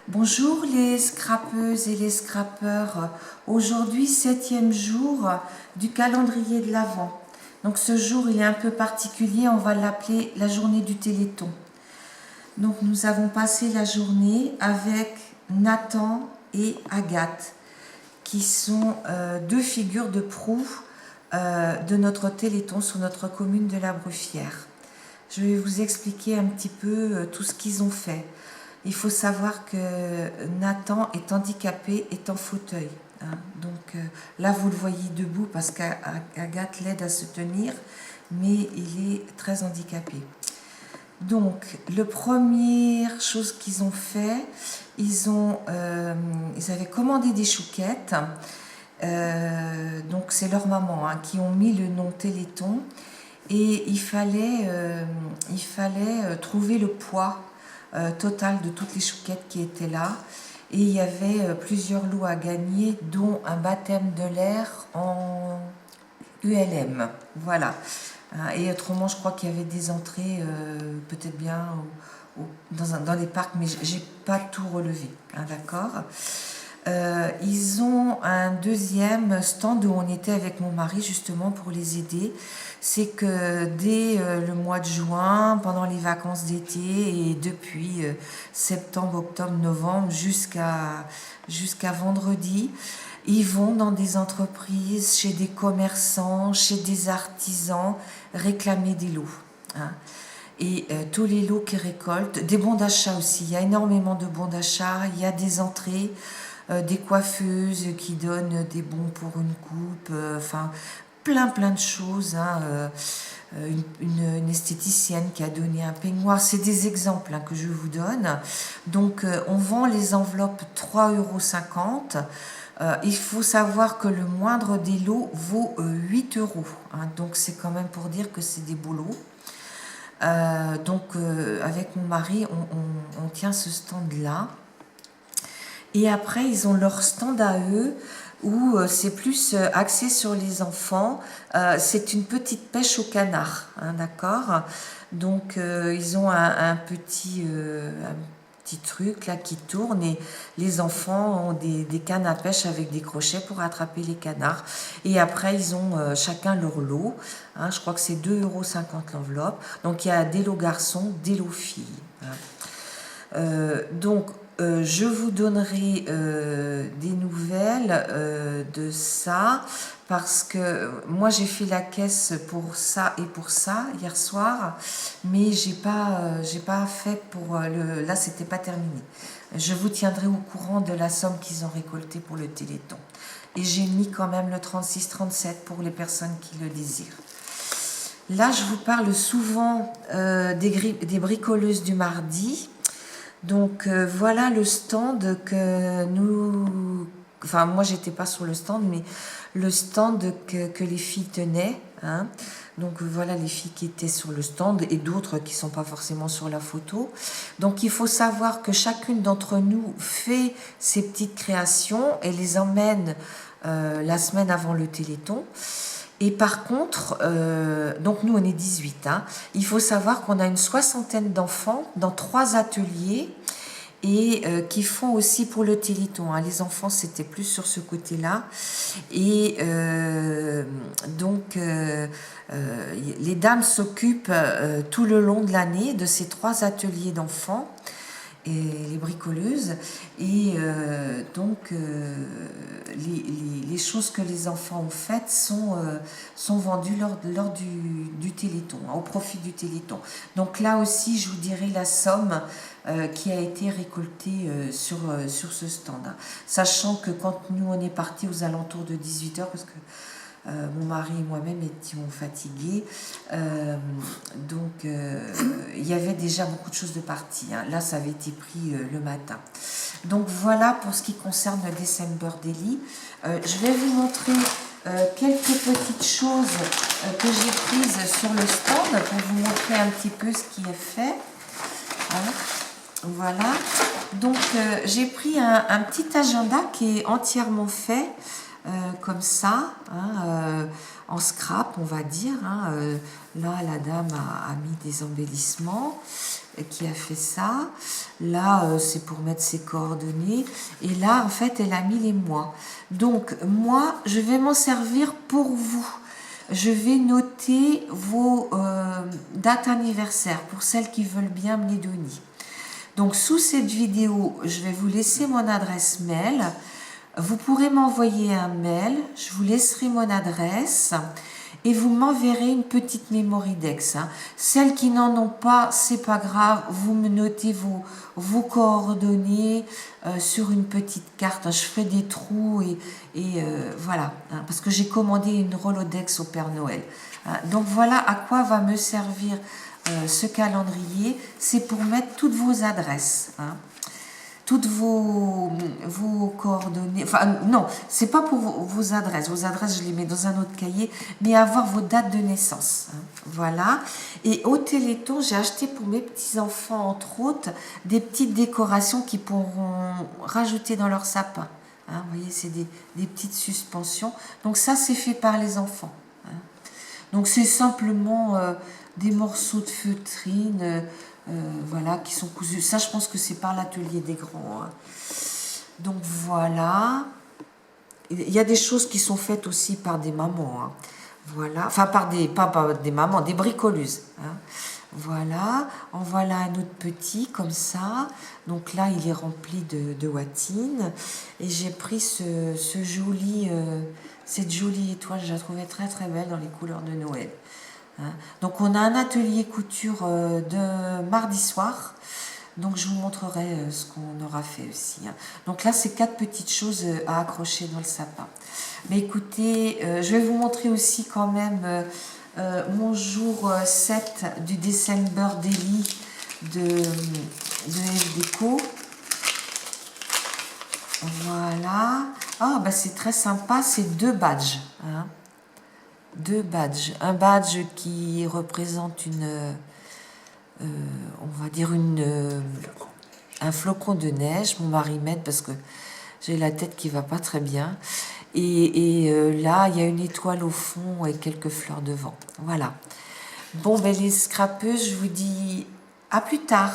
Bonjour les scrapeuses et les scrapeurs. Aujourd'hui, 7e jour du calendrier de l'Avent. Donc ce jour, il est un peu particulier, on va l'appeler la journée du Téléthon. Donc nous avons passé la journée avec Nathan et Agathe, qui sont deux figures de proue de notre Téléthon sur notre commune de la Bruffière. Je vais vous expliquer un petit peu tout ce qu'ils ont fait. Il faut savoir que Nathan est handicapé, est en fauteuil. Donc là, vous le voyez debout parce qu'Agathe l'aide à se tenir, mais il est très handicapé. Donc, la première chose qu'ils ont fait, ils avaient commandé des chouquettes. Donc, c'est leur maman qui ont mis le nom Téléthon. Et il fallait trouver le poids total de toutes les chouquettes qui étaient là. Et il y avait plusieurs lots à gagner, dont un baptême de l'air en ULM. Voilà. Et autrement, je crois qu'il y avait des entrées, peut-être bien dans les parcs, mais j'ai pas tout relevé. D'accord. Ils ont un deuxième stand où on était avec mon mari justement pour les aider. C'est que dès le mois de juin, pendant les vacances d'été et depuis septembre, octobre, novembre jusqu'à vendredi, ils vont dans des entreprises, chez des commerçants, chez des artisans, réclamer des lots. Et tous les lots qu'ils récoltent, des bons d'achat aussi, il y a énormément de bons d'achat, il y a des entrées, des coiffeuses qui donnent des bons pour une coupe, enfin plein de choses. Une esthéticienne qui a donné un peignoir, c'est des exemples que je vous donne. Donc on vend les enveloppes 3,50 €. Il faut savoir que le moindre des lots vaut 8 €. Donc c'est quand même pour dire que c'est des beaux lots. Donc avec mon mari, on tient ce stand-là. Et après, ils ont leur stand à eux, où c'est plus axé sur les enfants. C'est une petite pêche au canard, d'accord. Donc ils ont un petit truc là qui tourne et les enfants ont des cannes à pêche avec des crochets pour attraper les canards. Et après, ils ont chacun leur lot. Je crois que c'est 2,50 € l'enveloppe. Donc il y a des lots garçons, des lots filles. Donc je vous donnerai des nouvelles de ça parce que moi j'ai fait la caisse pour ça et pour ça hier soir, mais j'ai pas fait pour là c'était pas terminé. Je vous tiendrai au courant de la somme qu'ils ont récoltée pour le Téléthon. Et j'ai mis quand même le 36-37 pour les personnes qui le désirent. Là, je vous parle souvent des bricoleuses du mardi. Donc voilà le stand que nous... Enfin, moi, j'étais pas sur le stand, mais le stand que les filles tenaient. Donc voilà les filles qui étaient sur le stand et d'autres qui ne sont pas forcément sur la photo. Donc il faut savoir que chacune d'entre nous fait ses petites créations et les emmène la semaine avant le Téléthon. Et par contre, donc nous on est 18, il faut savoir qu'on a une 60aine d'enfants dans 3 ateliers et qui font aussi pour le Téléthon. Les enfants c'était plus sur ce côté-là. Et donc les dames s'occupent tout le long de l'année de ces 3 ateliers d'enfants. Et les bricoleuses et donc les choses que les enfants ont faites sont vendues lors du Téléthon, au profit du Téléthon. Donc là aussi je vous dirai la somme qui a été récoltée sur ce stand, sachant que quand nous on est partis aux alentours de 18 h parce que mon mari et moi-même étions fatigués, donc il y avait déjà beaucoup de choses de parties. Là, ça avait été pris le matin. Donc voilà pour ce qui concerne le December Daily. Je vais vous montrer quelques petites choses que j'ai prises sur le stand pour vous montrer un petit peu ce qui est fait. Voilà. Donc j'ai pris un petit agenda qui est entièrement fait comme ça, hein, en scrap, on va dire. Hein, là, la dame a mis des embellissements, qui a fait ça. Là, c'est pour mettre ses coordonnées. Et là, en fait, elle a mis les mois. Donc, moi, je vais m'en servir pour vous. Je vais noter vos dates anniversaires pour celles qui veulent bien me les donner. Donc, sous cette vidéo, je vais vous laisser mon adresse mail. Vous pourrez m'envoyer un mail, je vous laisserai mon adresse et vous m'enverrez une petite Mémoridex. Hein. Celles qui n'en ont pas, c'est pas grave, vous me notez vos coordonnées sur une petite carte. Je ferai des trous et voilà, hein, parce que j'ai commandé une Rolodex au Père Noël. Hein. Donc voilà à quoi va me servir ce calendrier, c'est pour mettre toutes vos adresses. Hein. Toutes vos coordonnées, enfin non, c'est pas pour vos adresses, je les mets dans un autre cahier, mais avoir vos dates de naissance, hein. Voilà. Et au Téléthon, j'ai acheté pour mes petits-enfants, entre autres, des petites décorations qu'ils pourront rajouter dans leur sapin, hein. Vous voyez, c'est des petites suspensions, donc ça c'est fait par les enfants, hein. Donc c'est simplement des morceaux de feutrine, voilà, qui sont cousus. Ça, je pense que c'est par l'atelier des grands. Hein. Donc voilà. Il y a des choses qui sont faites aussi par des mamans. Hein. Voilà. Enfin, pas des mamans, des bricoleuses. Hein. Voilà. En voilà un autre petit, comme ça. Donc là, il est rempli de watines. Et j'ai pris cette jolie étoile. Je la trouvais très très belle dans les couleurs de Noël. Hein. Donc on a un atelier couture de mardi soir, donc je vous montrerai ce qu'on aura fait aussi. Hein. Donc là c'est 4 petites choses à accrocher dans le sapin. Mais écoutez, je vais vous montrer aussi quand même mon jour 7 du December Daily de F Déco. Voilà. Ah bah c'est très sympa, c'est 2 badges. Hein. 2 badges. Un badge qui représente on va dire un flocon de neige, mon mari m'aide parce que j'ai la tête qui va pas très bien. Et là, il y a une étoile au fond et quelques fleurs de vent. Voilà. Bon, ben les scrapeuses, je vous dis à plus tard.